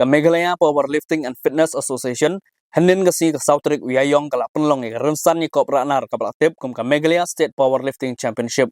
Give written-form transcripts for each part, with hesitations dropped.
the Meghalaya Powerlifting and Fitness Association Hanin gasi ka Southrik Uyayong kala pynlong ka Rumsan Yakop Ranar ka Tip kum ka Meghalaya State Powerlifting Championship.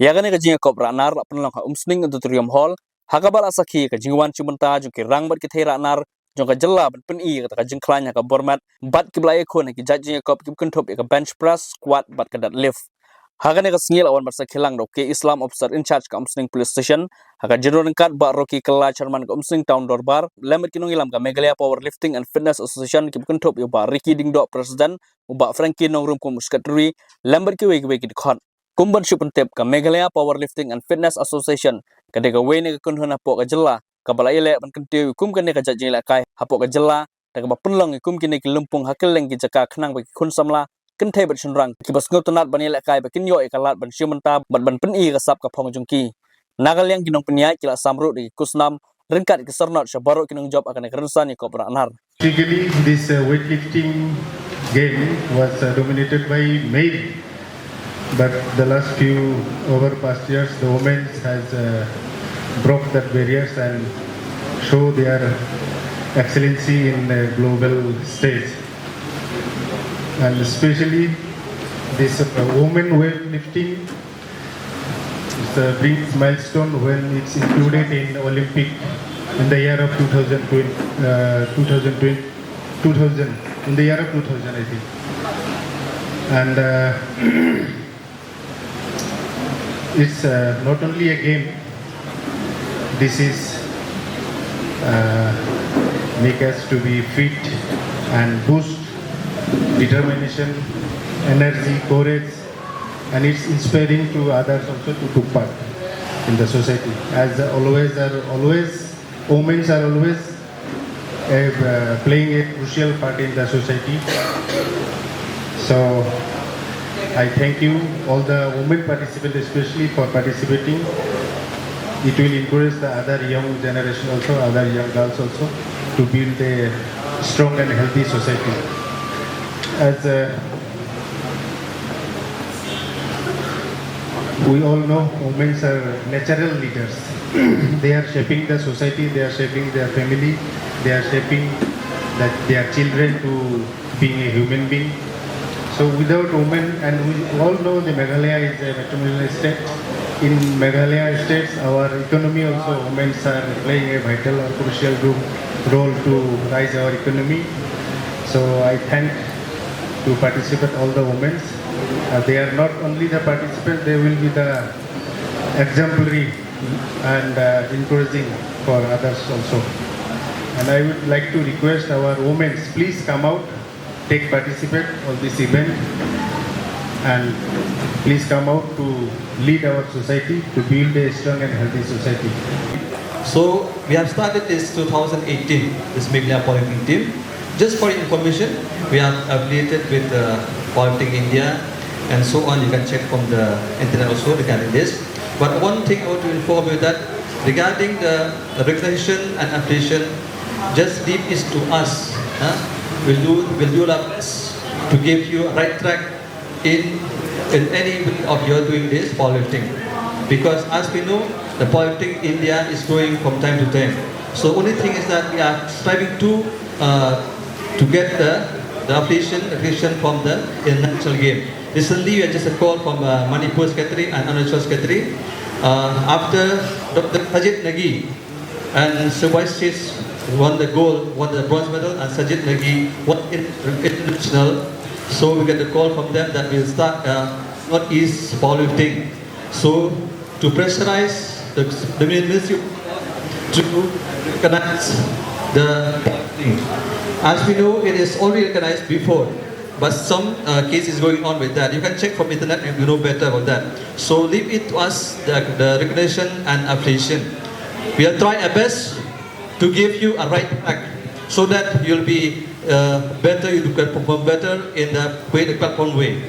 Yagani ka jingiakop Ranar pynlong ka Umsning auditorium hall hakabal asaki ka jingwan chumenta jung ki rangbat ki thera nar jung ka jalla ban peni ka jingklanya ka bormat bat ki blai khon ki jingiakop ki kuntop ka bench press squat bat ka deadlift. Hagani ka singil awan barsa khilang dok ke Islam officer in charge ka Umsning police station haga jero kat ba roki kala chairman ka Umsning town dorbar lemit kinong ilam ka Meghalaya Powerlifting and Fitness Association ki kuntop yo ba Ricky Dingdo president uba Frankie nong room ko muskatri lemit ki we ki khon kumban shupentep ka Meghalaya Powerlifting and Fitness Association kadega we ne ka kunhona po ka jalla ka bala ile ban kentiu kum kan ne ka jajing la kai hapo ka jalla ta ka ba pynlong kum ki ne ki lumpung hakeleng ki jaka khnang ba ki khun samla kan thai bat chunrang ki bas ngop tanat ban ile kai ba kin yo ekalat ban shimenta ban peni ka sap ka phong jungki nagalyang kinong penyai kila samru di kusnam rengkat ki sernot shabaro kinong job akan kerensan Yakop Ranar. Typically, this weightlifting game was dominated by male, but the last few over past years, the women has broke that barriers and show their excellency in global stage, and especially this women weightlifting brings milestone when it's included in Olympic in the year of 2000 in the year of 2000 I think, and it's not only a game. This is make us to be fit and boost determination, energy, courage, and it's inspiring to others also to take part in the society. As always, women are always playing a crucial part in the society. So I thank you all the women participants, especially for participating. It will encourage the other young generation also, other young girls also, to build a strong and healthy society. As we all know, women are natural leaders. They are shaping the society, they are shaping their family, they are shaping their children to being a human being. So without women, and we all know the Meghalaya is a matrimonial state. In Meghalaya states, our economy also, women are playing a vital or crucial role to rise our economy. So I thank to participate all the women. They are not only the participants, they will be the exemplary and encouraging for others also. And I would like to request our women, please come out, take participate on this event, and please come out to lead our society to build a strong and healthy society. So we have started this 2018, this Meghalaya Powerlifting team. Just for information, we are affiliated with Powerlifting India and so on. You can check from the internet also regarding this. But one thing I want to inform you that regarding the recognition and affiliation, just leave it to us. We'll do our best to give you a right track in any way of your doing this powerlifting. Because as we know, the powerlifting India is growing from time to time. So only thing is that we are striving to get the affiliation from the international game. Recently, we had just a call from Manipur Secretary and Arunachal Secretary. After Dr. Sajid Nagi and Subhas Chis won the gold, won the bronze medal, and Sajid Nagi won international. So we get a call from them that we'll start Northeast powerlifting. So to pressurize the ministry to recognize the powerlifting. As we know, it is already recognized before, but some cases going on with that. You can check from internet and you know better about that. So leave it to us, the recognition and affiliation. We are trying our best to give you a right track so that you'll be better, you can perform better in the platform way.